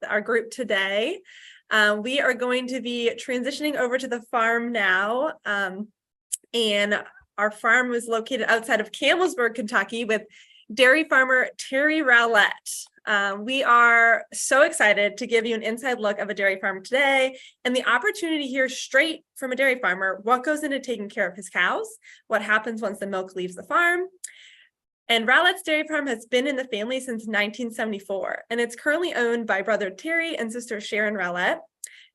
our group today. We are going to be transitioning over to the farm now. And our farm was located outside of Campbellsburg, Kentucky, with dairy farmer Terry Rowlett. We are so excited to give you an inside look of a dairy farm today and the opportunity to hear straight from a dairy farmer what goes into taking care of his cows, what happens once the milk leaves the farm. And Rowlett's Dairy Farm has been in the family since 1974, and it's currently owned by brother Terry and sister Sharon Rowlett.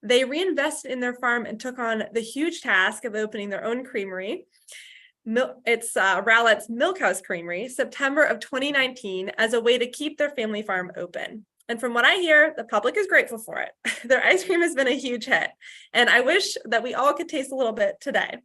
They reinvested in their farm and took on the huge task of opening their own creamery. It's Rowlett's Milkhouse Creamery, September of 2019, as a way to keep their family farm open. And from what I hear, the public is grateful for it. Their ice cream has been a huge hit, and I wish that we all could taste a little bit today.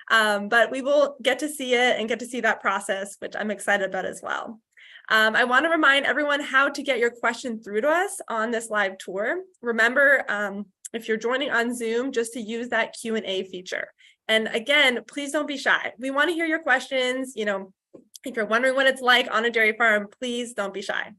But we will get to see it and get to see that process, which I'm excited about as well. I want to remind everyone how to get your question through to us on this live tour. Remember, if you're joining on Zoom, just to use that Q&A feature. And again, please don't be shy. We want to hear your questions. You know, if you're wondering what it's like on a dairy farm, please don't be shy.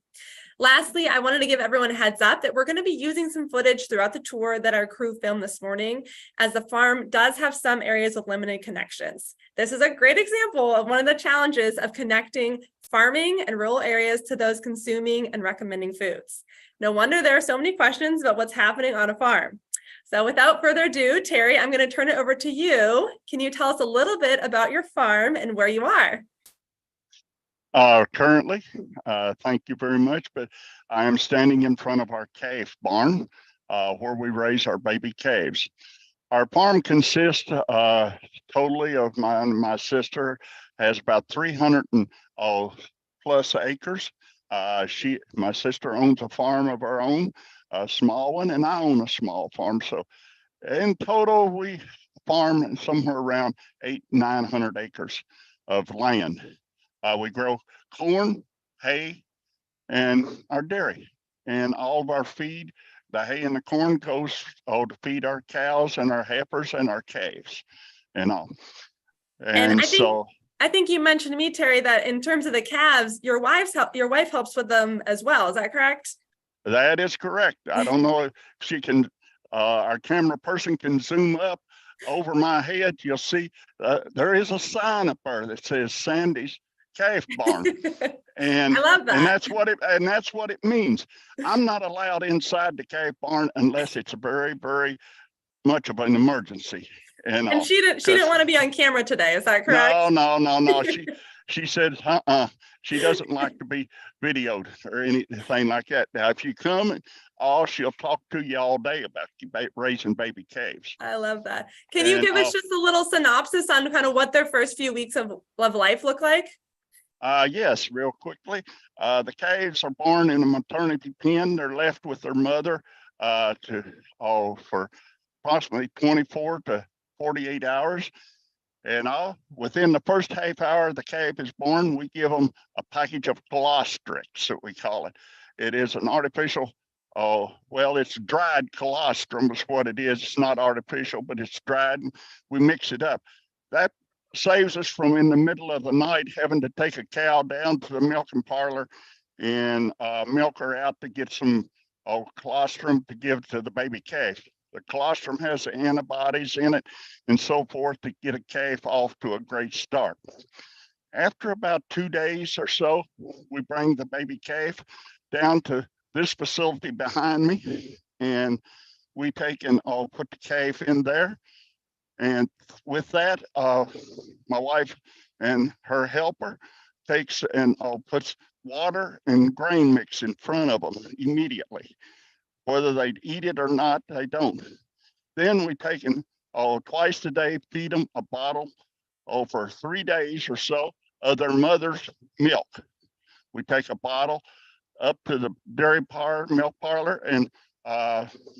Lastly, I wanted to give everyone a heads up that we're going to be using some footage throughout the tour that our crew filmed this morning, as the farm does have some areas with limited connections. This is a great example of one of the challenges of connecting farming and rural areas to those consuming and recommending foods. No wonder there are so many questions about what's happening on a farm. So without further ado, Terry, I'm going to turn it over to you. Can you tell us a little bit about your farm and where you are? Currently, thank you very much, but I am standing in front of our calf barn where we raise our baby calves. Our farm consists totally of my sister has about 300 and plus acres. My sister owns a farm of her own, a small one, and I own a small farm. So in total, we farm somewhere around 800-900 acres of land. We grow corn, hay, and our dairy. And all of our feed, the hay and the corn goes to feed our cows and our heifers and our calves and all. And I think you mentioned to me, Terry, that in terms of the calves, your wife helps with them as well. Is that correct? That is correct. I don't know if she can, our camera person can zoom up over my head. You'll see there is a sign up there that says Sandy's calf barn. And I love that. And that's what it means. I'm not allowed inside the calf barn unless it's very, very much of an emergency. And she didn't want to be on camera today, is that correct? No. She said she doesn't like to be videoed or anything like that. Now if you come, she'll talk to you all day about raising baby calves. I love that. Can you give us just a little synopsis on kind of what their first few weeks of life look like? Yes, real quickly. The calves are born in a maternity pen. They're left with their mother for approximately 24 to 48 hours. And within the first half hour the calf is born, we give them a package of colostrum, that we call it. It is an artificial, it's dried colostrum is what it is. It's not artificial, but it's dried. We mix it up. That saves us from in the middle of the night having to take a cow down to the milking parlor and milk her out to get some colostrum to give to the baby calf. The colostrum has the antibodies in it and so forth to get a calf off to a great start. After about 2 days or so, we bring the baby calf down to this facility behind me, and we take and put the calf in there. And with that, my wife and her helper takes and puts water and grain mix in front of them immediately. Whether they eat it or not, they don't. Then we take and twice a day feed them a bottle for 3 days or so of their mother's milk. We take a bottle up to the milk parlor, and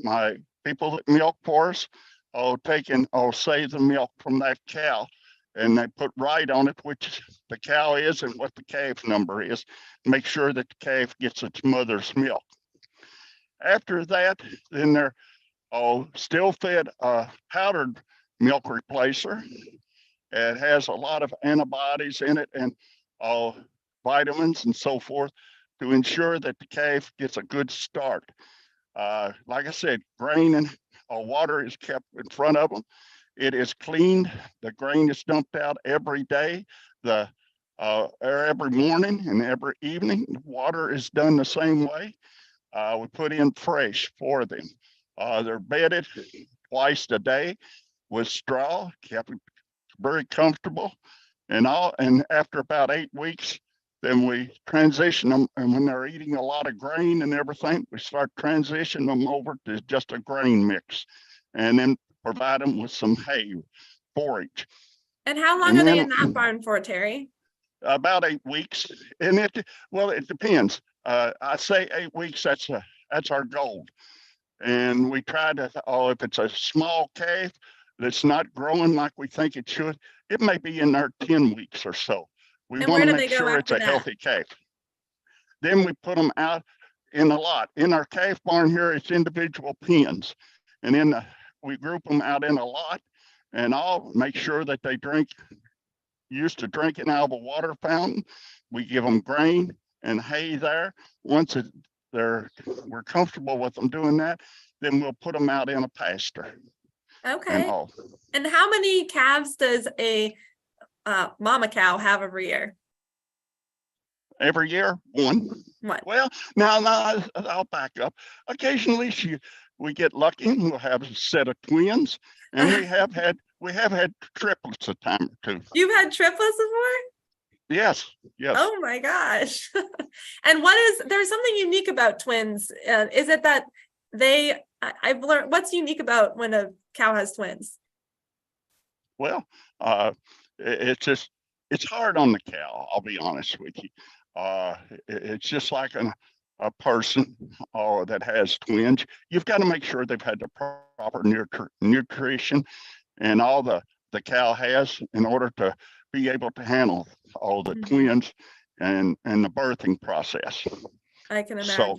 my people that milk for us take and save the milk from that cow, and they put right on it which the cow is and what the calf number is. Make sure that the calf gets its mother's milk. After that, then they're still fed a powdered milk replacer. It has a lot of antibodies in it and vitamins and so forth to ensure that the calf gets a good start. Like I said, grain and water is kept in front of them. It is cleaned. The grain is dumped out every day. Every morning and every evening. Water is done the same way. We put in fresh for them. They're bedded twice a day with straw, kept very comfortable, and all. And after about 8 weeks, then we transition them. And when they're eating a lot of grain and everything, we start transitioning them over to just a grain mix, and then provide them with some hay, forage. And how long And are they then in that barn for, Terry? about 8 weeks, and it depends. I say 8 weeks. That's our goal. And we try to, if it's a small calf that's not growing like we think it should, it may be in there 10 weeks or so. We And want where to do make they go sure it's after a that? healthy calf. Then we put them out in a lot. In our calf barn here, it's individual pens. And then we group them out in a lot, and I'll make sure that they used to drinking out of a water fountain. We give them grain and hay there. Once we're comfortable with them doing that, then we'll put them out in a pasture. Okay. And how many calves does a mama cow have every year? Every year, one. Well, now I'll back up. Occasionally we get lucky and we'll have a set of twins, and we have had triplets a time or two. You've had triplets before? Yes. Oh my gosh. And there's something unique about twins. Is it that I've learned, what's unique about when a cow has twins? Well, it's hard on the cow. I'll be honest with you. It's just like a person that has twins. You've got to make sure they've had the proper nutrition and all the cow has in order to be able to handle all the twins and the birthing process. I can imagine.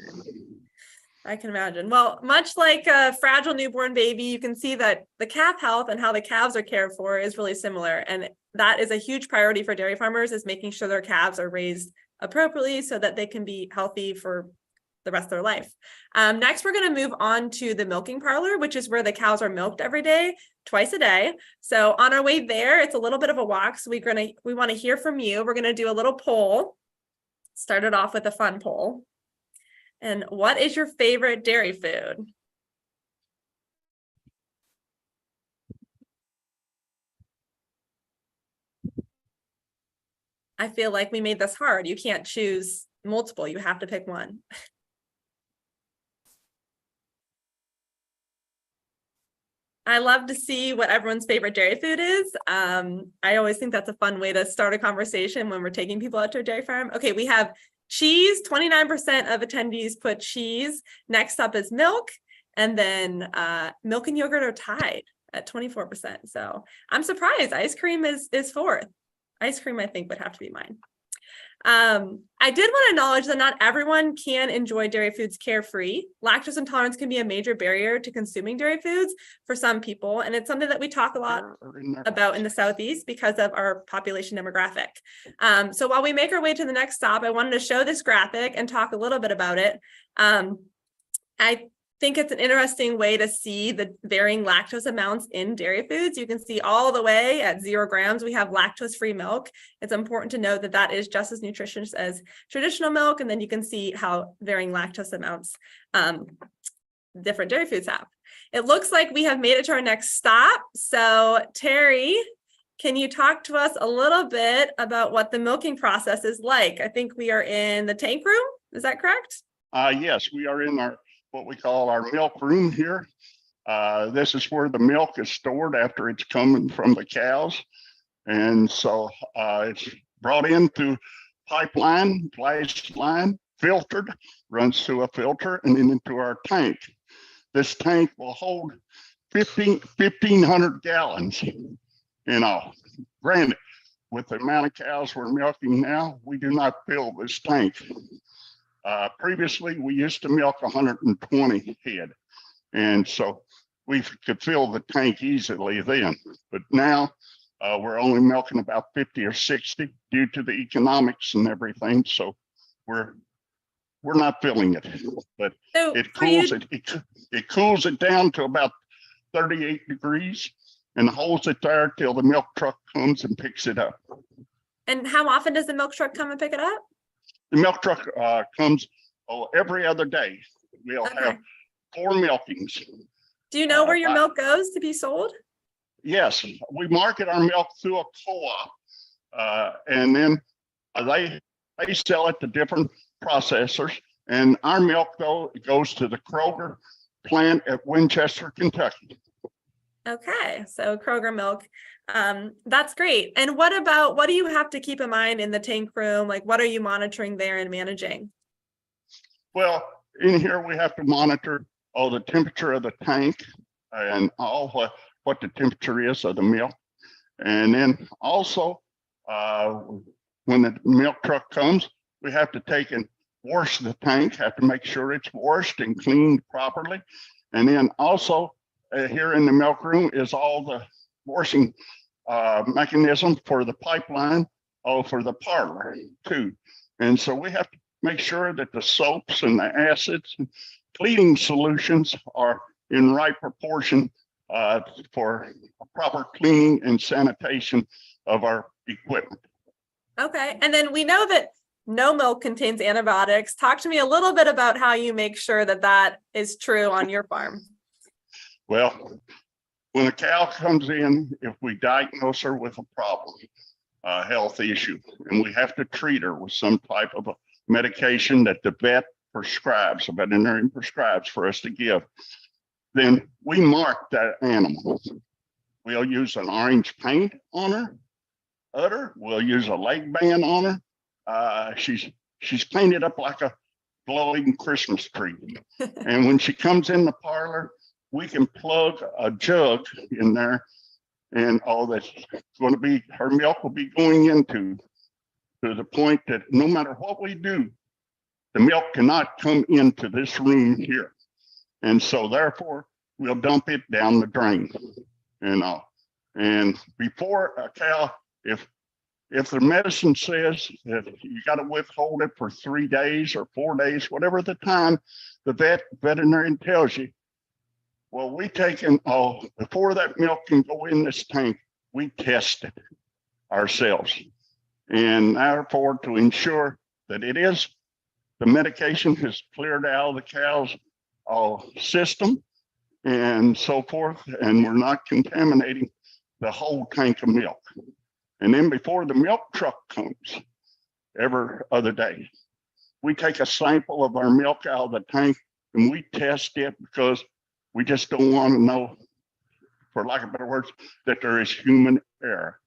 I can imagine. Well, much like a fragile newborn baby, you can see that the calf health and how the calves are cared for is really similar. And that is a huge priority for dairy farmers, is making sure their calves are raised appropriately so that they can be healthy for the rest of their life. Next, we're going to move on to the milking parlor, which is where the cows are milked every day, twice a day. So on our way there, it's a little bit of a walk. So we want to hear from you. We're going to do a little poll. Started off with a fun poll. And what is your favorite dairy food? I feel like we made this hard. You can't choose multiple. You have to pick one. I love to see what everyone's favorite dairy food is. I always think that's a fun way to start a conversation when we're taking people out to a dairy farm. Okay, we have cheese. 29% of attendees put cheese. Next up is milk. And then milk and yogurt are tied at 24%. So I'm surprised. Ice cream is fourth. Ice cream, I think, would have to be mine. I did want to acknowledge that not everyone can enjoy dairy foods carefree. Lactose intolerance can be a major barrier to consuming dairy foods for some people. And it's something that we talk a lot about in the Southeast because of our population demographic. So while we make our way to the next stop, I wanted to show this graphic and talk a little bit about it. I think it's an interesting way to see the varying lactose amounts in dairy foods. You can see all the way at 0 grams, we have lactose-free milk. It's important to note that that is just as nutritious as traditional milk. And then you can see how varying lactose amounts different dairy foods have. It looks like we have made it to our next stop. So Terry, can you talk to us a little bit about what the milking process is like? I think we are in the tank room. Is that correct? Yes, we are in what we call our milk room here. This is where the milk is stored after it's coming from the cows. And so it's brought in through pipeline, glass line, filtered, runs through a filter, and then into our tank. This tank will hold 1,500 gallons in all. Granted, with the amount of cows we're milking now, we do not fill this tank. Previously, we used to milk 120 head, and so we could fill the tank easily then. But now we're only milking about 50 or 60 due to the economics and everything. So we're we're not filling it, but So it for you, cools it cools it down to about 38 degrees and holds it there till the milk truck comes and picks it up. and how often does the milk truck come and pick it up? The milk truck comes every other day. We'll Okay. have 4 milkings. Do you know where your I- milk goes to be sold? Yes, we market our milk through a co-op, and then they sell it to different processors. And our milk though goes to the Kroger plant at Winchester, Kentucky. Okay, so Kroger milk. That's great. And what do you have to keep in mind in the tank room? Like, what are you monitoring there and managing? Well, in here we have to monitor the temperature of the tank and all what the temperature is of the milk. And then also, when the milk truck comes, we have to take and wash the tank, have to make sure it's washed and cleaned properly. And then also here in the milk room is all the washing mechanism for the pipeline, for the parlor too. And so we have to make sure that the soaps and the acids and cleaning solutions are in right proportion for proper cleaning and sanitation of our equipment. Okay, and then we know that no milk contains antibiotics. Talk to me a little bit about how you make sure that that is true on your farm. Well, when a cow comes in, if we diagnose her with a problem, a health issue, and we have to treat her with some type of a medication that the vet prescribes, a veterinarian prescribes for us to give, then we mark that animal. We'll use an orange paint on her udder. We'll use a leg band on her. She's painted up like a glowing Christmas tree. And when she comes in the parlor, we can plug a jug in there, and all that's going to be, her milk will be going into, to the point that no matter what we do, the milk cannot come into this room here. And so therefore we'll dump it down the drain and all. And before a cow, if the medicine says that you got to withhold it for 3 days or 4 days, whatever the time the veterinarian tells you, well, we take and before that milk can go in this tank, we test it ourselves. And therefore, to ensure that the medication has cleared out of the cow's system and so forth, and we're not contaminating the whole tank of milk. And then before the milk truck comes every other day, we take a sample of our milk out of the tank and we test it, because we just don't want to know, for lack of better words, that there is human error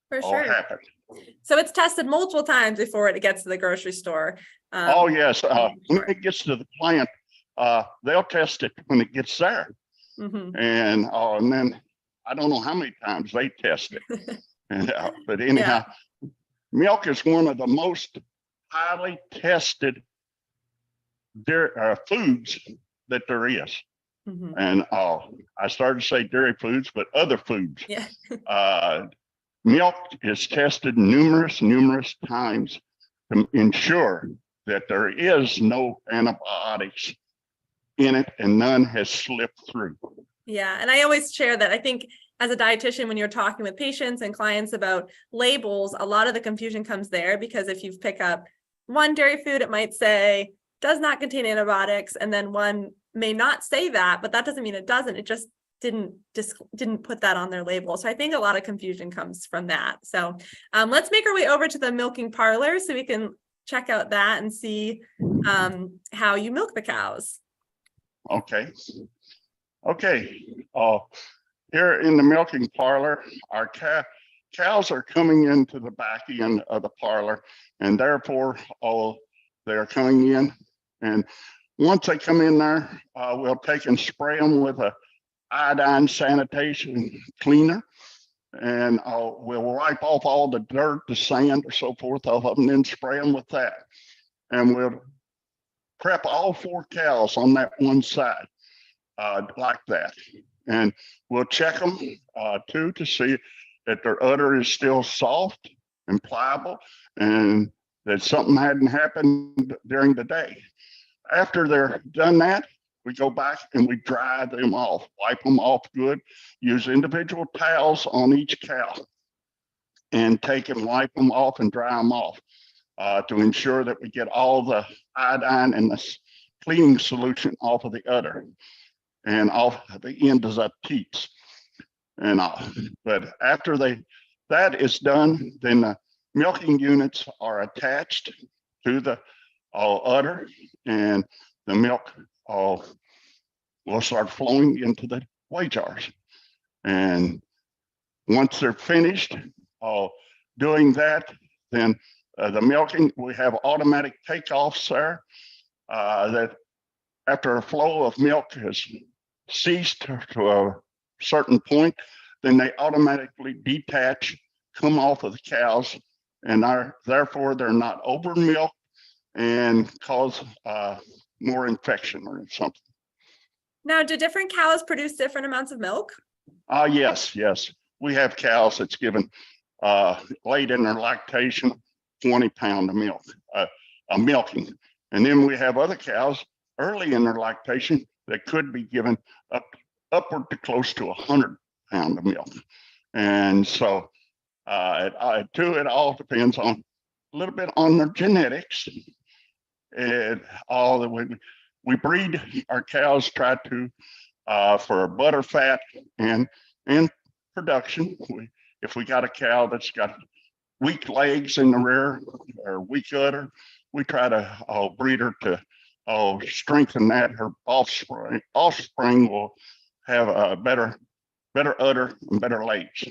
For sure. happen. So it's tested multiple times before it gets to the grocery store. Yes. When it gets to the plant, they'll test it when it gets there. Mm-hmm. And then I don't know how many times they test it. But anyhow, milk is one of the most highly tested foods that there is. Mm-hmm. And I started to say dairy foods, but other foods. Yeah. Milk is tested numerous times to ensure that there is no antibiotics in it and none has slipped through. Yeah. And I always share that. I think as a dietitian, when you're talking with patients and clients about labels, a lot of the confusion comes there, because if you pick up one dairy food, it might say does not contain antibiotics, and then one may not say that, but that doesn't mean it doesn't. It just didn't put that on their label. So I think a lot of confusion comes from that. So let's make our way over to the milking parlor so we can check out that and see how you milk the cows. Okay. Here in the milking parlor, our cows are coming into the back end of the parlor, and therefore they're coming in. And once they come in there, we'll take and spray them with a iodine sanitation cleaner, and we'll wipe off all the dirt, the sand, or so forth off of them, and then spray them with that. And we'll prep all 4 cows on that one side, like that. And we'll check them too to see that their udder is still soft and pliable, and that something hadn't happened during the day. after they're done that, we go back and we dry them off, wipe them off good, use individual towels on each cow and take and wipe them off and dry them off to ensure that we get all the iodine and the cleaning solution off of the udder and off the ends of teats and all. But after that is done, then the milking units are attached to the udder, and the milk will start flowing into the weigh jars. And once they're finished doing that, then the milking, we have automatic takeoffs there that after a flow of milk has ceased to a certain point, then they automatically detach, come off of the cows, and therefore they're not over milked and cause more infection or something. Now, do different cows produce different amounts of milk? Yes. We have cows that's given late in their lactation 20 pounds of milk, milking. And then we have other cows early in their lactation that could be given upward to close to 100 pounds of milk. And so it all depends on a little bit on their genetics. And all that we breed our cows, try to for butter fat and production. If we got a cow that's got weak legs in the rear or weak udder, we try to breed her to strengthen that. Her offspring will have a better udder and better legs.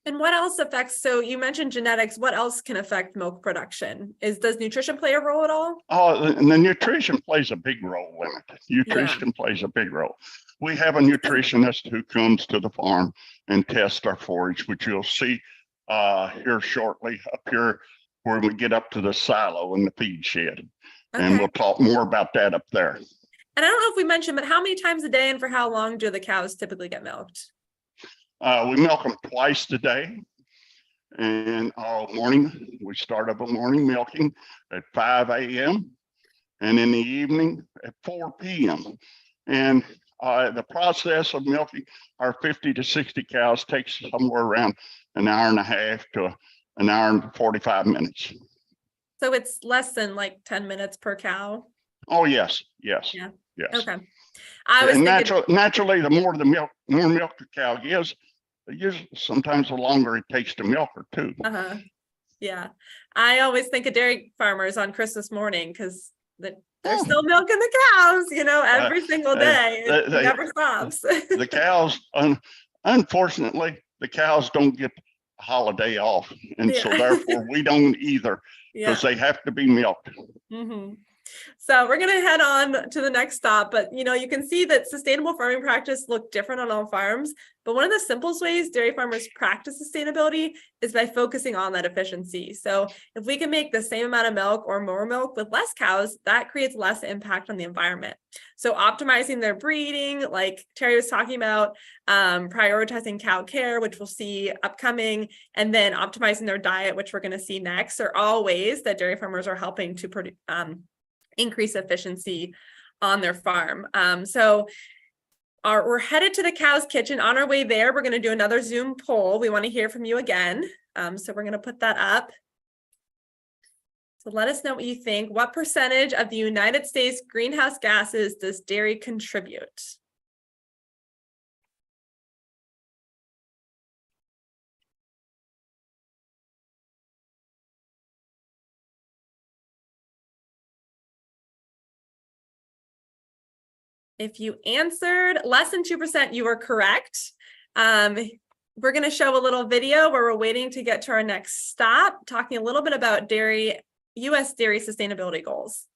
And what else affects, so you mentioned genetics, what else can affect milk production? Does nutrition play a role at all? And the nutrition plays a big role in it. Nutrition plays a big role. We have a nutritionist who comes to the farm and tests our forage, which you'll see here shortly up here where we get up to the silo in the feed shed. Okay. And we'll talk more about that up there. And I don't know if we mentioned, but how many times a day and for how long do the cows typically get milked? We milk them twice a day, and all morning we start up a morning milking at 5 a.m. and in the evening at 4 p.m. And the process of milking our 50 to 60 cows takes somewhere around an hour and a half to an hour and 45 minutes. So it's less than like 10 minutes per cow? Oh, yes. Yeah. Yes. Okay. Naturally, the more milk the cow gives, sometimes the longer it takes to milk her too. Yeah. I always think of dairy farmers on Christmas morning because they're still milking the cows, every single day. It never stops. The cows, unfortunately, the cows don't get a holiday off. And so therefore we don't either because they have to be milked. Mm-hmm. So we're going to head on to the next stop, but you can see that sustainable farming practice look different on all farms, but one of the simplest ways dairy farmers practice sustainability is by focusing on that efficiency. So if we can make the same amount of milk or more milk with less cows, that creates less impact on the environment. So optimizing their breeding, like Terry was talking about, prioritizing cow care, which we'll see upcoming, and then optimizing their diet, which we're going to see next, are all ways that dairy farmers are helping to produce increase efficiency on their farm. We're headed to the cow's kitchen. On our way there, we're going to do another Zoom poll. We want to hear from you again. So we're going to put that up. So let us know what you think. What percentage of the United States greenhouse gases does dairy contribute? If you answered less than 2%, you are correct. We're going to show a little video where we're waiting to get to our next stop, talking a little bit about U.S. dairy sustainability goals.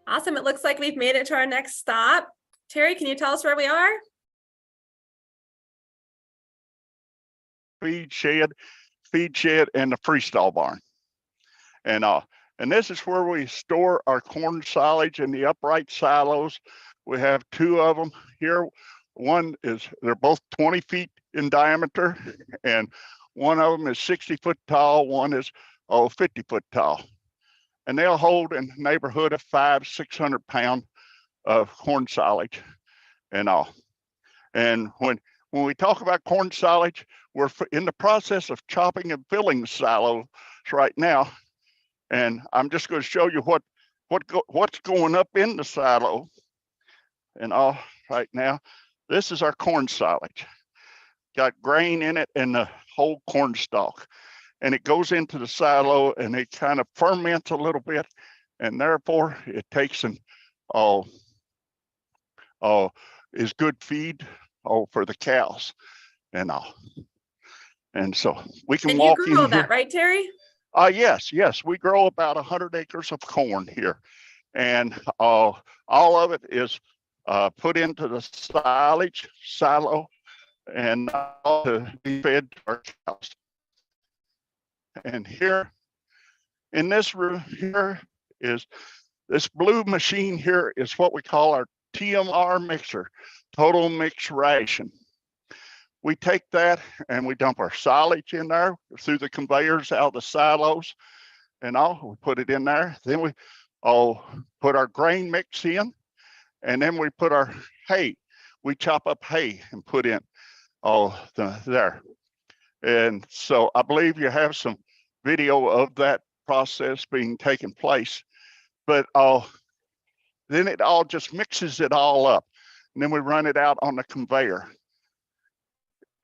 Awesome. It looks like we've made it to our next stop. Terry, can you tell us where we are? Feed shed, and the freestall barn. And this is where we store our corn silage in the upright silos. We have two of them here. They're both 20 feet in diameter, and one of them is 60 foot tall. One is 50 foot tall. And they'll hold in the neighborhood of 500-600 pounds of corn silage and all. And when we talk about corn silage, we're in the process of chopping and filling the silos right now. And I'm just going to show you what's going up in the silo and all right now. This is our corn silage. Got grain in it and the whole corn stalk. And it goes into the silo and it kind of ferments a little bit. And therefore it takes is good feed for the cows and all. And so we can walk in. And you grow that, right, Terry? Yes, we grow about 100 acres of corn here. And all of it is put into the silage silo and to be fed to our cows. And here in this room here is this blue machine here is what we call our TMR mixer, total mix ration. We take that and we dump our silage in there through the conveyors out of the silos and all. We put it in there. Then we put our grain mix in, and then we put our hay. We chop up hay and put in there. And so I believe you have some video of that process being taken place. But then it all just mixes it all up. And then we run it out on the conveyor.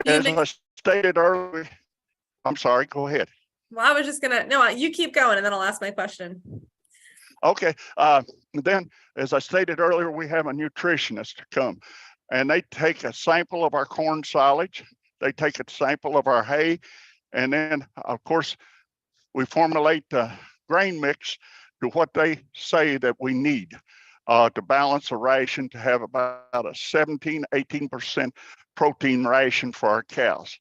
As I stated earlier, I'm sorry, go ahead. Well, I was just no, you keep going and then I'll ask my question. Okay, then as I stated earlier, we have a nutritionist to come and they take a sample of our corn silage, they take a sample of our hay, and then of course, we formulate the grain mix to what they say that we need to balance a ration to have about a 17-18% protein ration for our cows.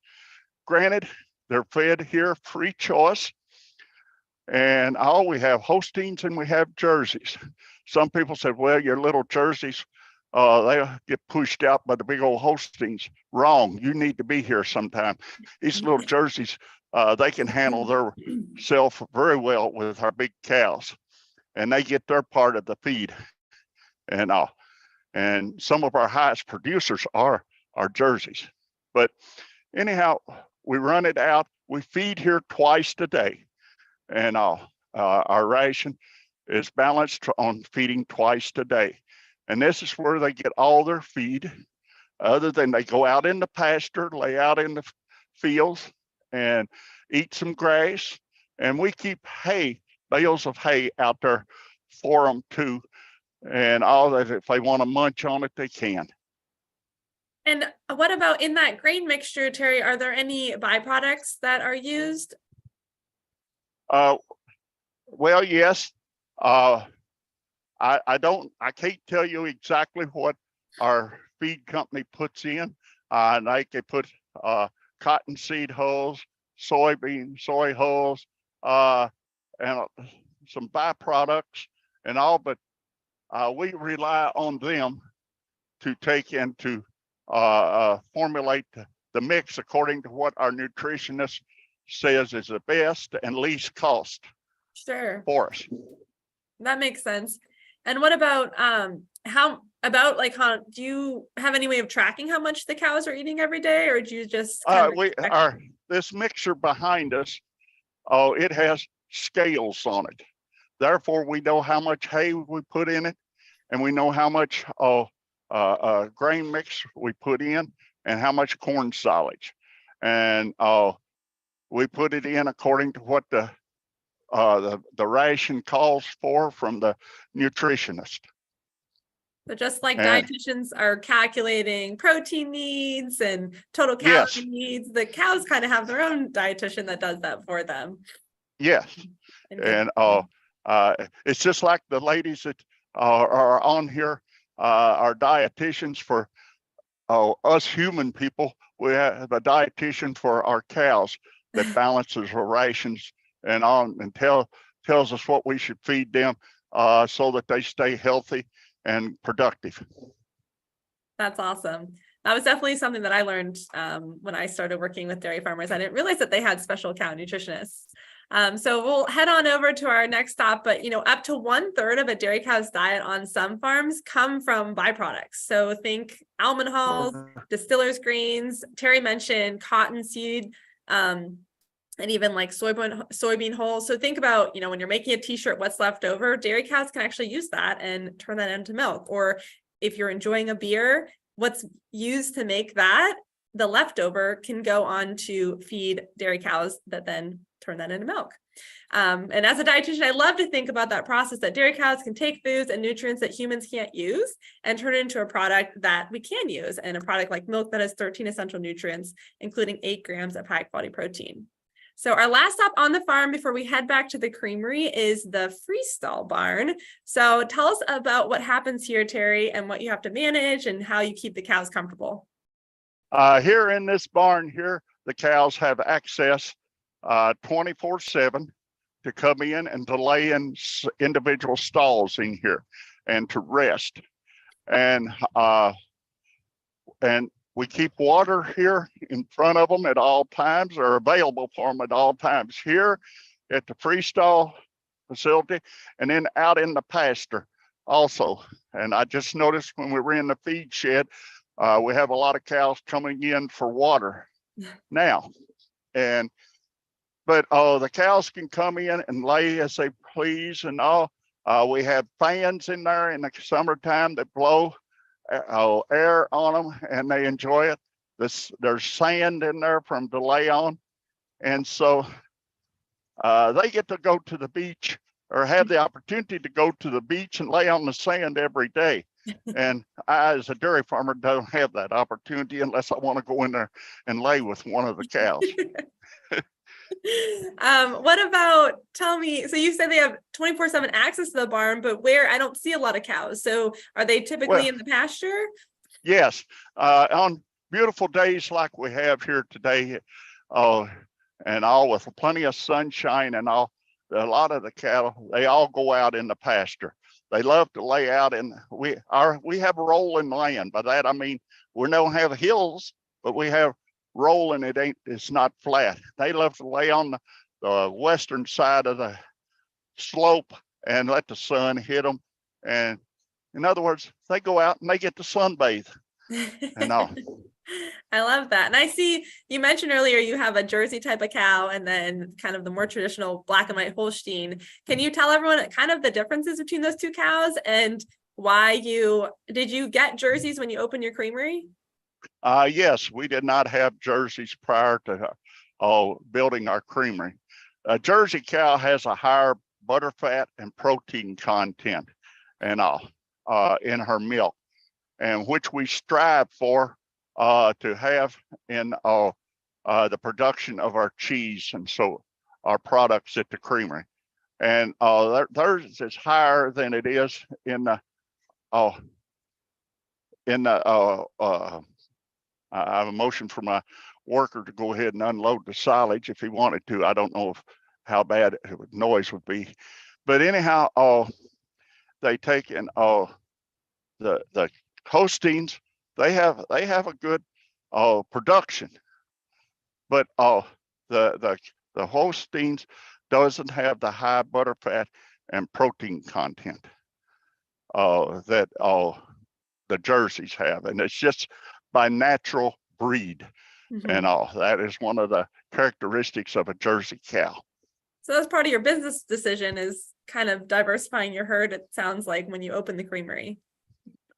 Granted, they're fed here free choice, and we have Holsteins and we have Jerseys. Some people said, well, your little Jerseys, they get pushed out by the big old Holsteins. Wrong, you need to be here sometime. These little Jerseys, they can handle their self very well with our big cows, and they get their part of the feed and all. And some of our highest producers are our Jerseys. But anyhow, we run it out. We feed here twice a day, and our ration is balanced on feeding twice a day. And this is where they get all their feed, other than they go out in the pasture, lay out in the fields, and eat some grass. And we keep bales of hay out there for them too. And all that, if they want to munch on it, they can. And what about in that grain mixture, Terry? Are there any byproducts that are used? Well, yes. I can't tell you exactly what our feed company puts in. Like they put cottonseed hulls, soy hulls, and some byproducts and all, but we rely on them to take into formulate the mix according to what our nutritionist says is the best and least cost for us. That makes sense. And what about how do you have any way of tracking how much the cows are eating every day, or do you just this mixer behind us, it has scales on it. Therefore, we know how much hay we put in it, and we know how much grain mix we put in, and how much corn silage. And we put it in according to what the ration calls for from the nutritionist. So just like dietitians are calculating protein needs and total calorie needs, the cows kind of have their own dietitian that does that for them. Yes. And it's just like the ladies that are on here. Our dietitians for us human people. We have a dietitian for our cows that balances our rations and tells us what we should feed them so that they stay healthy and productive. That's awesome. That was definitely something that I learned when I started working with dairy farmers. I didn't realize that they had special cow nutritionists. So we'll head on over to our next stop, but up to 1/3 of a dairy cow's diet on some farms come from byproducts. So think almond hulls, distillers grains. Terry mentioned cottonseed, and even like soybean hulls. So think about, when you're making a t-shirt, what's left over, dairy cows can actually use that and turn that into milk. Or if you're enjoying a beer, what's used to make that, the leftover can go on to feed dairy cows that then turn that into milk. And as a dietitian, I love to think about that process that dairy cows can take foods and nutrients that humans can't use and turn it into a product that we can use, and a product like milk that has 13 essential nutrients, including 8 grams of high quality protein. So our last stop on the farm before we head back to the creamery is the freestall barn. So tell us about what happens here, Terry, and what you have to manage and how you keep the cows comfortable. Here in this barn here, the cows have access 24/7 to come in and to lay in individual stalls in here and to rest. And we keep water here in front of them at all times, or available for them at all times here at the freestall facility, and then out in the pasture also. And I just noticed when we were in the feed shed, we have a lot of cows coming in for water now. But the cows can come in and lay as they please and all. We have fans in there in the summertime that blow air on them, and they enjoy it. There's sand in there for them to lay on, and so they get to go to the beach, or have the opportunity to go to the beach and lay on the sand every day. And I, as a dairy farmer, don't have that opportunity unless I want to go in there and lay with one of the cows. What about, tell me, so you said they have 24/7 access to the barn, but where? I don't see a lot of cows. So are they typically in the pasture? Yes. On beautiful days like we have here today, and all with plenty of sunshine and all, a lot of the cattle, they all go out in the pasture. They love to lay out we have rolling land. By that I mean we don't have hills, but we have rolling. It's not flat. They love to lay on the western side of the slope and let the sun hit them. And in other words, they go out and they get to sunbathe and all. I love that. And I see you mentioned earlier you have a Jersey type of cow and then kind of the more traditional black and white Holstein. Can you tell everyone kind of the differences between those two cows and why did you get Jerseys when you opened your creamery? Yes, we did not have Jerseys prior to building our creamery. A Jersey cow has a higher butter fat and protein content and all in her milk, and which we strive for to have in the production of our cheese and so our products at the creamery. And theirs is higher than it is in the I have a motion for my worker to go ahead and unload the silage if he wanted to. I don't know how bad noise would be, but anyhow, they take in the Holsteins. They have a good production, but the Holsteins doesn't have the high butter fat and protein content that the Jerseys have, and it's just by natural breed. And all that is one of the characteristics of a Jersey cow. So that's part of your business decision, is kind of diversifying your herd, it sounds like, when you open the creamery.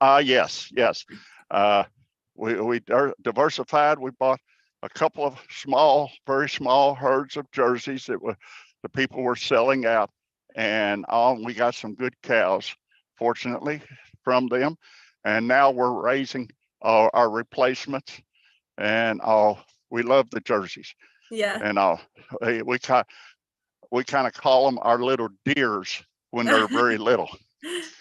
Yes. We diversified. We bought a couple of very small herds of Jerseys that the people were selling out, and we got some good cows, fortunately, from them. And now we're raising our replacements, and we love the Jerseys. Yeah. And we kind of call them our little deers when they're very little.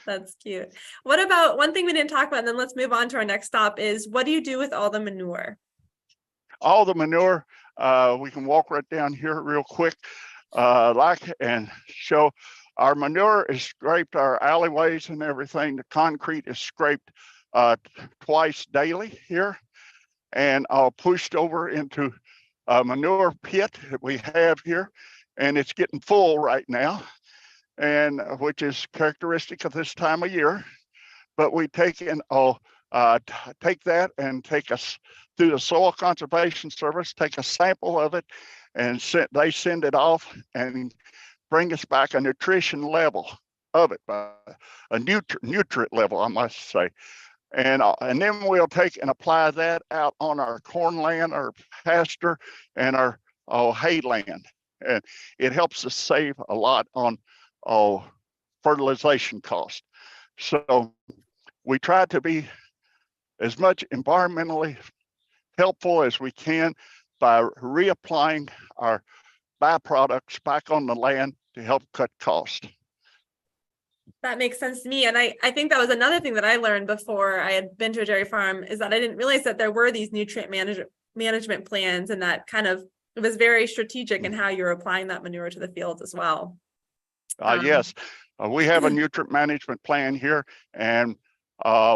That's cute. What about one thing we didn't talk about, and then let's move on to our next stop is what do you do with all the manure? All the manure, we can walk right down here real quick, and show our manure is scraped, our alleyways and everything. The concrete is scraped twice daily here, and pushed over into a manure pit that we have here, and it's getting full right now, and which is characteristic of this time of year. But we take take that and take us through the Soil Conservation Service, take a sample of it, and they send it off and bring us back a nutrition level of it, a nutrient level, I must say. And then we'll take and apply that out on our corn land, our pasture, and our hay land. And it helps us save a lot on fertilization cost. So we try to be as much environmentally helpful as we can by reapplying our byproducts back on the land to help cut cost. That makes sense to me. And I think that was another thing that I learned before I had been to a dairy farm, is that I didn't realize that there were these nutrient management plans, and that kind of, it was very strategic in how you're applying that manure to the fields as well. Yes, we have a nutrient management plan here, and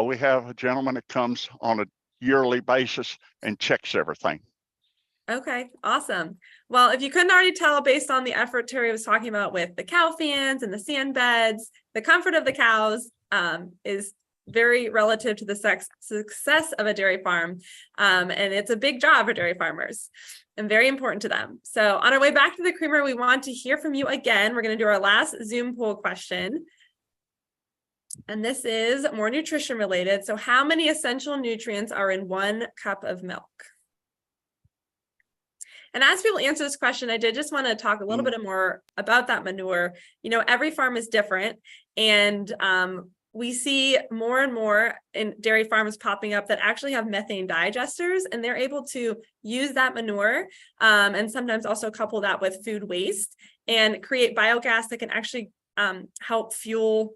we have a gentleman that comes on a yearly basis and checks everything. Okay, awesome. Well, if you couldn't already tell, based on the effort Terry was talking about with the cow fans and the sand beds, the comfort of the cows is very relative to the success of a dairy farm. And it's a big job for dairy farmers and very important to them. So on our way back to the creamery, we want to hear from you again. We're going to do our last Zoom poll question. And this is more nutrition related. So how many essential nutrients are in 1 cup of milk? And as people answer this question, I did just want to talk a little bit more about that manure. You know, every farm is different, and we see more and more in dairy farms popping up that actually have methane digesters, and they're able to use that manure and sometimes also couple that with food waste and create biogas that can actually help fuel,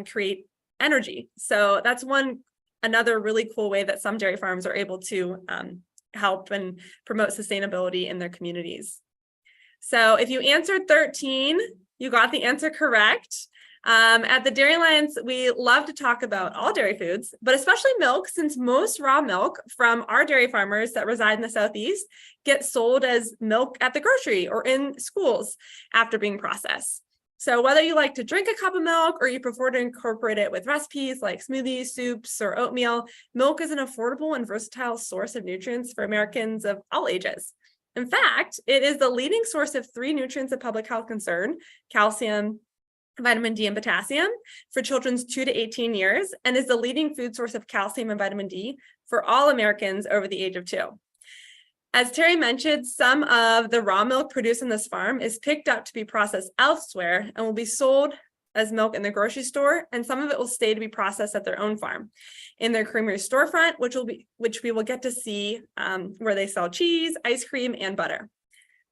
create energy. So that's another really cool way that some dairy farms are able to help and promote sustainability in their communities. So if you answered 13, you got the answer correct. At the Dairy Alliance, we love to talk about all dairy foods, but especially milk, since most raw milk from our dairy farmers that reside in the Southeast get sold as milk at the grocery or in schools after being processed. So whether you like to drink a cup of milk or you prefer to incorporate it with recipes like smoothies, soups, or oatmeal, milk is an affordable and versatile source of nutrients for Americans of all ages. In fact, it is the leading source of 3 nutrients of public health concern: calcium, vitamin D, and potassium for children 2 to 18 years, and is the leading food source of calcium and vitamin D for all Americans over the age of 2. As Terry mentioned, some of the raw milk produced on this farm is picked up to be processed elsewhere and will be sold as milk in the grocery store, and some of it will stay to be processed at their own farm in their creamery storefront, which we will get to see where they sell cheese, ice cream, and butter.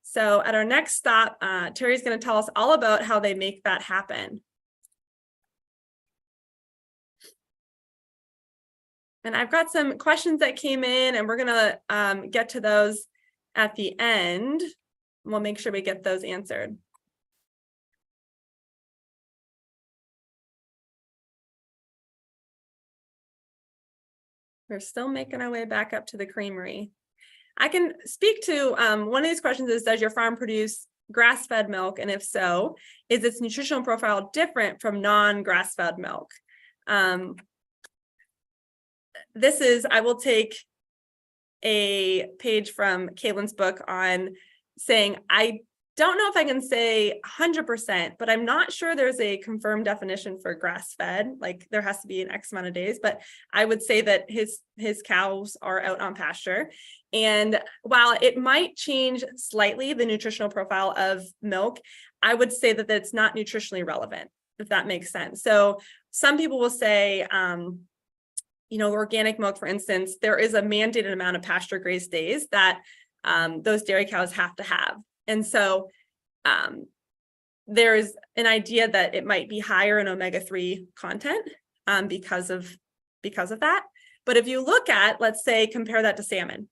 So at our next stop, Terry's going to tell us all about how they make that happen. And I've got some questions that came in, and we're going to get to those at the end. We'll make sure we get those answered. We're still making our way back up to the creamery. I can speak to one of these questions is, does your farm produce grass-fed milk? And if so, is its nutritional profile different from non-grass-fed milk? I will take a page from Caitlin's book on saying, I don't know if I can say 100%, but I'm not sure there's a confirmed definition for grass-fed. Like there has to be an X amount of days, but I would say that his cows are out on pasture. And while it might change slightly the nutritional profile of milk, I would say that it's not nutritionally relevant, if that makes sense. So some people will say, organic milk, for instance, there is a mandated amount of pasture grazed days that those dairy cows have to have. And so there's an idea that it might be higher in omega-3 content because of that. But if you look at, let's say, compare that to salmon,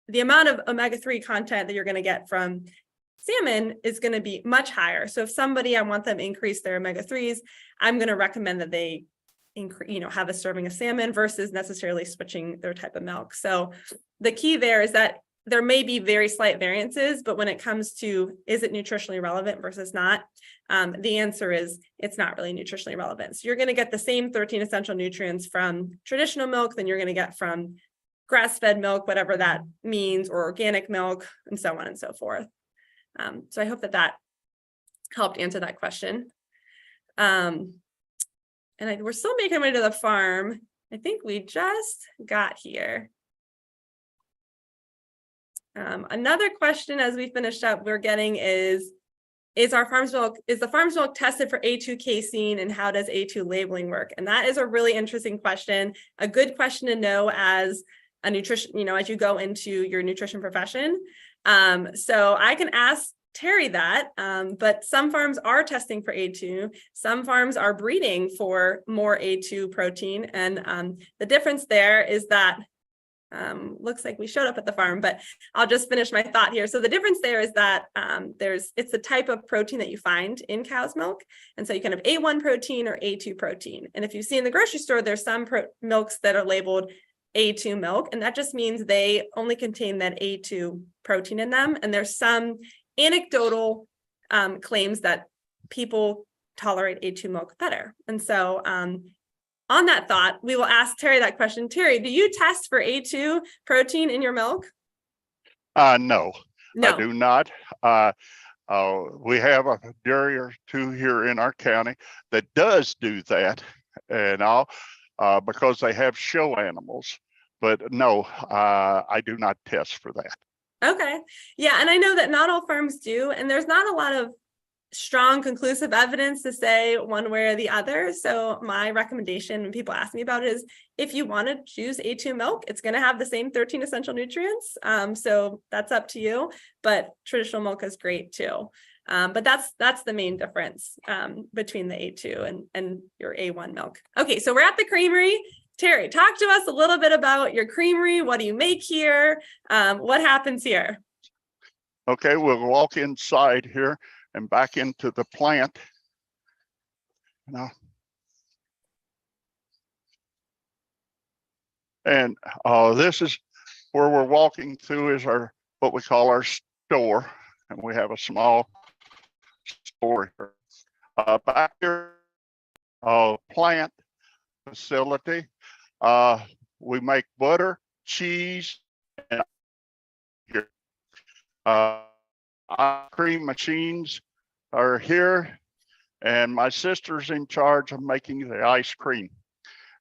the amount of omega-3 content that you're going to get from salmon is going to be much higher. So if I want them to increase their omega-3s, I'm going to recommend that they have a serving of salmon versus necessarily switching their type of milk. So the key there is that there may be very slight variances, but when it comes to, is it nutritionally relevant versus not? The answer is it's not really nutritionally relevant. So you're going to get the same 13 essential nutrients from traditional milk than you're going to get from grass-fed milk, whatever that means, or organic milk, and so on and so forth. So I hope that helped answer that question. We're still making our way to the farm. I think we just got here. Another question as we finished up we're getting is the farm's milk tested for A2 casein, and how does A2 labeling work? And that is a really interesting question, a good question to know as a nutrition, as you go into your nutrition profession. So I can ask Terry that, but some farms are testing for A2. Some farms are breeding for more A2 protein. And the difference there is that looks like we showed up at the farm, but I'll just finish my thought here. So the difference there is that it's the type of protein that you find in cow's milk. And so you can have A1 protein or A2 protein. And if you see in the grocery store, there's some milks that are labeled A2 milk, and that just means they only contain that A2 protein in them. And there's some anecdotal claims that people tolerate A2 milk better. And so on that thought, we will ask Terry that question. Terry, do you test for A2 protein in your milk? No, No. I do not. We have a dairy or two here in our county that does do that, and because they have show animals. But no, I do not test for that. Okay. Yeah, and I know that not all farms do, and there's not a lot of strong conclusive evidence to say one way or the other. So my recommendation when people ask me about it is, if you want to choose A2 milk, it's going to have the same 13 essential nutrients. So that's up to you, but traditional milk is great too. But that's the main difference between the A2 and your A1 milk. Okay, so we're at the creamery. Terry, talk to us a little bit about your creamery. What do you make here? What happens here? Okay, we'll walk inside here and back into the plant. And this is where we're walking through is what we call our store, and we have a small store here. Back here, plant facility. We make butter, cheese, and here. Cream machines are here, and my sister's in charge of making the ice cream,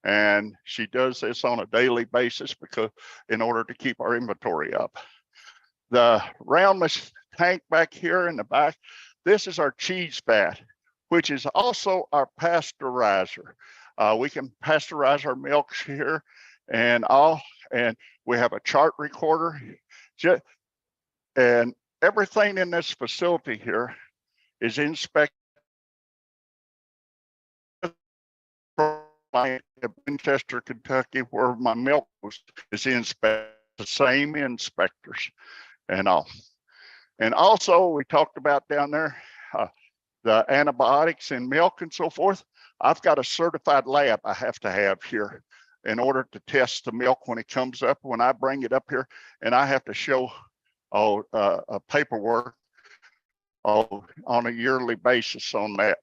and she does this on a daily basis because in order to keep our inventory up. The round tank back here in the back, this is our cheese vat, which is also our pasteurizer. We can pasteurize our milks here and we have a chart recorder, and everything in this facility here is inspected by Winchester, Kentucky, where my milk is inspected, the same inspectors and all. And also we talked about down there, the antibiotics in milk and so forth. I've got a certified lab I have to have here in order to test the milk when it comes up, when I bring it up here, and I have to show paperwork on a yearly basis on that.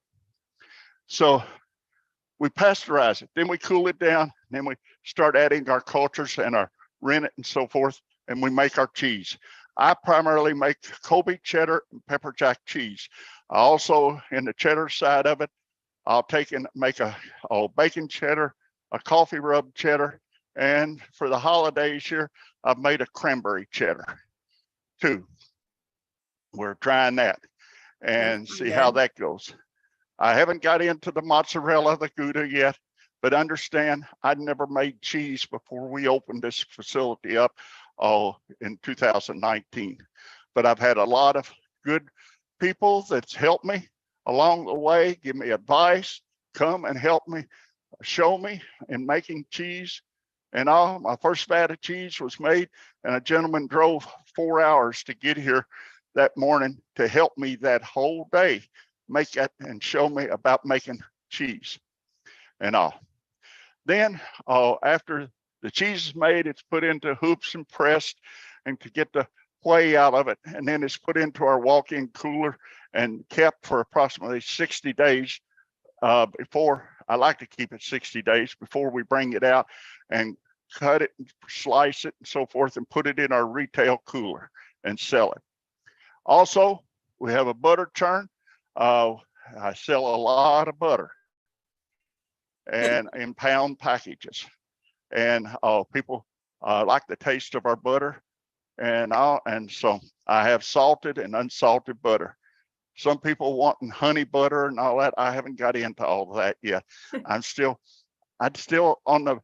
So we pasteurize it, then we cool it down, then we start adding our cultures and our rennet and so forth, and we make our cheese. I primarily make Colby cheddar and pepper jack cheese. I also, in the cheddar side of it, I'll take and make a bacon cheddar, a coffee rub cheddar, and for the holidays here, I've made a cranberry cheddar too. We're trying that and see how that goes. I haven't got into the mozzarella, the Gouda yet, but understand I'd never made cheese before we opened this facility up in 2019. But I've had a lot of good people that's helped me along the way, give me advice, come and help me, show me in making cheese and all. My first vat of cheese was made, and a gentleman drove 4 hours to get here that morning to help me that whole day make that and show me about making cheese and all. Then after the cheese is made, it's put into hoops and pressed and to get the whey out of it. And then it's put into our walk-in cooler and kept for approximately 60 days before. I like to keep it 60 days before we bring it out and cut it, and slice it and so forth, and put it in our retail cooler and sell it. Also, we have a butter churn. I sell a lot of butter and in pound packages. And people like the taste of our butter. And so I have salted and unsalted butter. Some people wanting honey butter and all that. I haven't got into all of that yet. I'm still on the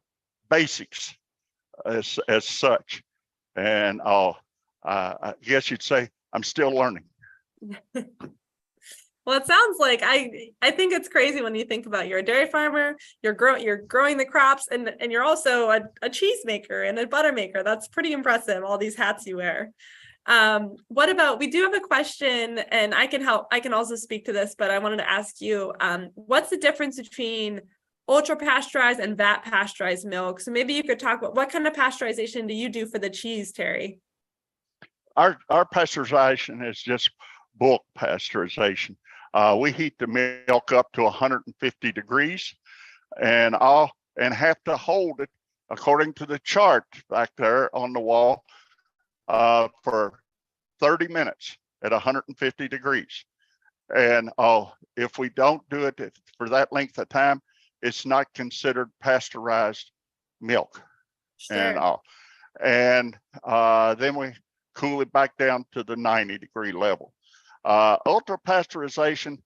basics as such. And I guess you'd say I'm still learning. Well, it sounds like I think it's crazy when you think about you're a dairy farmer, you're growing the crops, and you're also a cheese maker and a butter maker. That's pretty impressive, all these hats you wear. What about, we do have a question, and I can also speak to this, but I wanted to ask you, what's the difference between ultra pasteurized and vat pasteurized milk? So maybe you could talk about what kind of pasteurization do you do for the cheese, Terry? Our pasteurization is just bulk pasteurization. We heat the milk up to 150 degrees and have to hold it according to the chart back there on the wall for 30 minutes at 150 degrees. And if we don't do it for that length of time, it's not considered pasteurized milk. Sure. And then we cool it back down to the 90-degree level. Ultra pasteurization,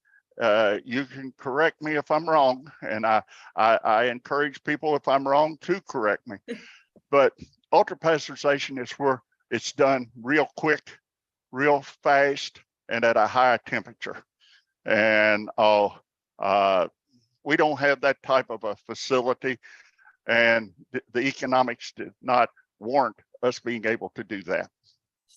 you can correct me if I'm wrong, and I encourage people, if I'm wrong, to correct me. But ultra pasteurization is where it's done real quick, real fast, and at a high temperature. And we don't have that type of a facility, and the economics did not warrant us being able to do that.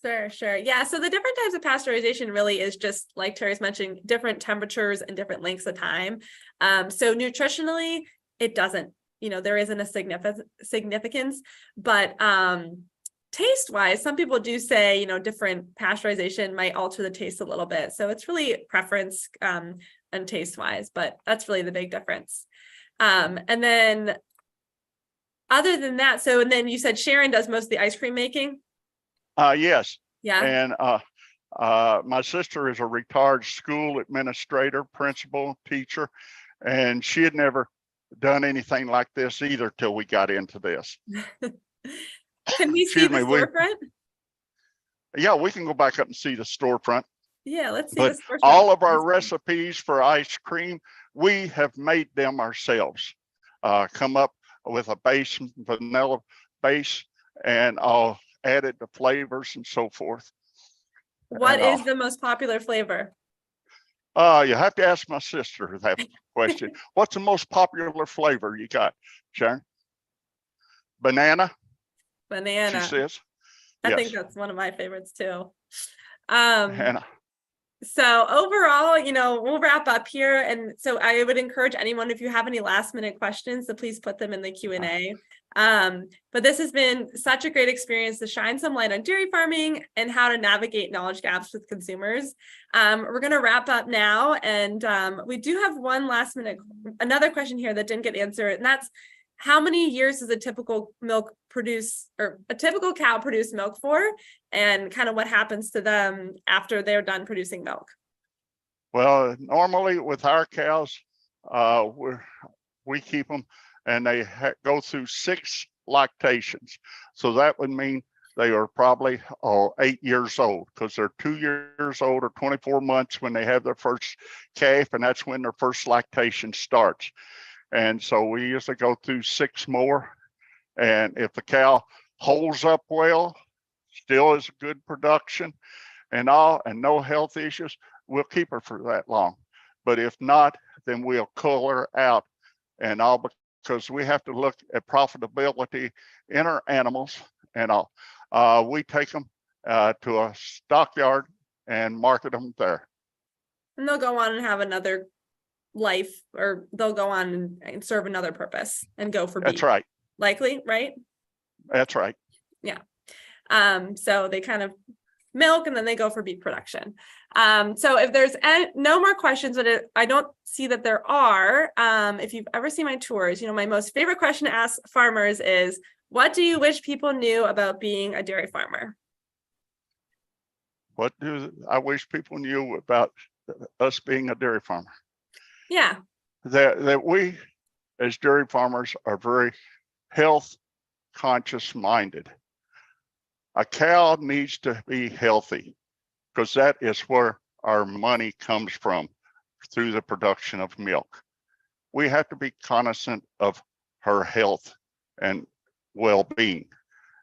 Sure. Yeah. So the different types of pasteurization really is just like Terry's mentioning, different temperatures and different lengths of time. So nutritionally, it doesn't, there isn't a significance, but taste wise, some people do say, different pasteurization might alter the taste a little bit. So it's really preference and taste wise, but that's really the big difference. And then other than that, and then you said Sharon does most of the ice cream making. Yes. Yeah. And my sister is a retired school administrator, principal, teacher, and she had never done anything like this either till we got into this. Can we see the storefront? Yeah, we can go back up and see the storefront. Yeah, let's see the storefront. All of our recipes for ice cream, we have made them ourselves. Come up with a base, vanilla base, and added the flavors and so forth. What is the most popular flavor? You have to ask my sister that question. What's the most popular flavor you got, Sharon? Banana. She says. I think that's one of my favorites too. So overall, we'll wrap up here. And so I would encourage anyone, if you have any last minute questions, to please put them in the Q&A. But this has been such a great experience to shine some light on dairy farming and how to navigate knowledge gaps with consumers. We're going to wrap up now. And we do have another question here that didn't get answered. And that's, how many years does a typical cow produce milk for, and kind of what happens to them after they're done producing milk? Well, normally with our cows, we keep them and they go through 6 lactations. So that would mean they are probably 8 years old, because they're 2 years old or 24 months when they have their first calf, and that's when their first lactation starts. And so we usually go through 6 more. And if the cow holds up well, still is good production and no health issues, we'll keep her for that long. But if not, then we'll cull her out, and all because we have to look at profitability in our animals and all. We take them to a stockyard and market them there. And they'll go on and have another life, or they'll go on and serve another purpose and go for beef. That's right. Likely, right? That's right. Yeah. So they kind of milk and then they go for beef production. So if there's no more questions, but I don't see that there are, if you've ever seen my tours, my most favorite question to ask farmers is, what do you wish people knew about being a dairy farmer? What do I wish people knew about us being a dairy farmer? Yeah. That we as dairy farmers are very health conscious minded. A cow needs to be healthy because that is where our money comes from, through the production of milk. We have to be cognizant of her health and well-being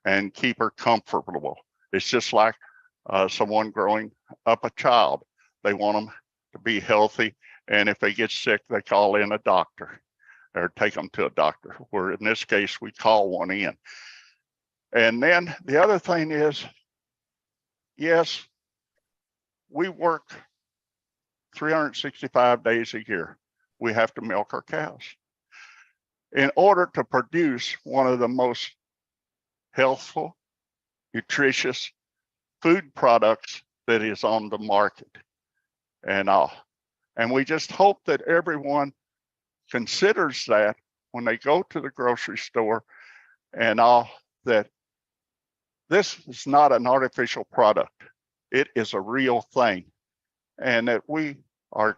and keep her comfortable. It's just like someone growing up a child. They want them to be healthy, and if they get sick, they call in a doctor or take them to a doctor, where in this case, we call one in. And then the other thing is, yes, we work 365 days a year. We have to milk our cows in order to produce one of the most healthful, nutritious food products that is on the market. And we just hope that everyone considers that when they go to the grocery store and all, that this is not an artificial product. It is a real thing, and that we are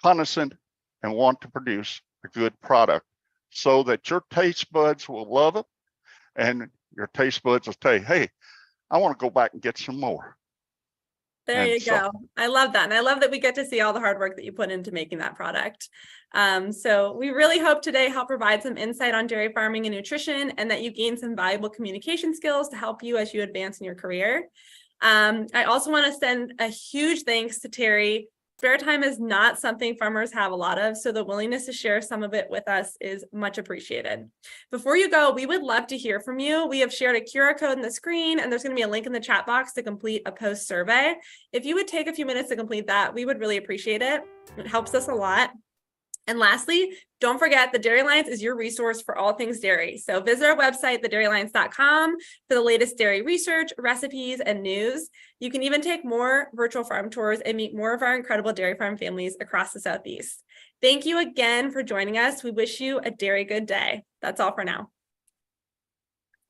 cognizant and want to produce a good product so that your taste buds will love it, and your taste buds will say, hey, I want to go back and get some more. There you go. I love that. And I love that we get to see all the hard work that you put into making that product. So we really hope today help provide some insight on dairy farming and nutrition, and that you gain some valuable communication skills to help you as you advance in your career. I also want to send a huge thanks to Terry. Spare time is not something farmers have a lot of, so the willingness to share some of it with us is much appreciated. Before you go, we would love to hear from you. We have shared a QR code on the screen, and there's going to be a link in the chat box to complete a post survey. If you would take a few minutes to complete that, we would really appreciate it. It helps us a lot. And lastly, don't forget, the Dairy Alliance is your resource for all things dairy. So visit our website, thedairyalliance.com, for the latest dairy research, recipes, and news. You can even take more virtual farm tours and meet more of our incredible dairy farm families across the Southeast. Thank you again for joining us. We wish you a dairy good day. That's all for now.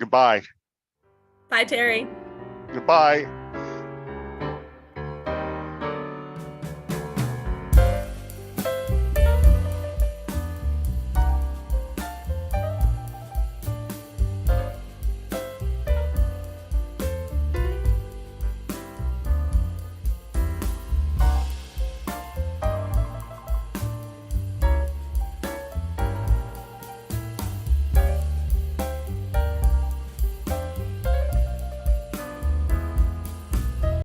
Goodbye. Bye, Terry. Goodbye.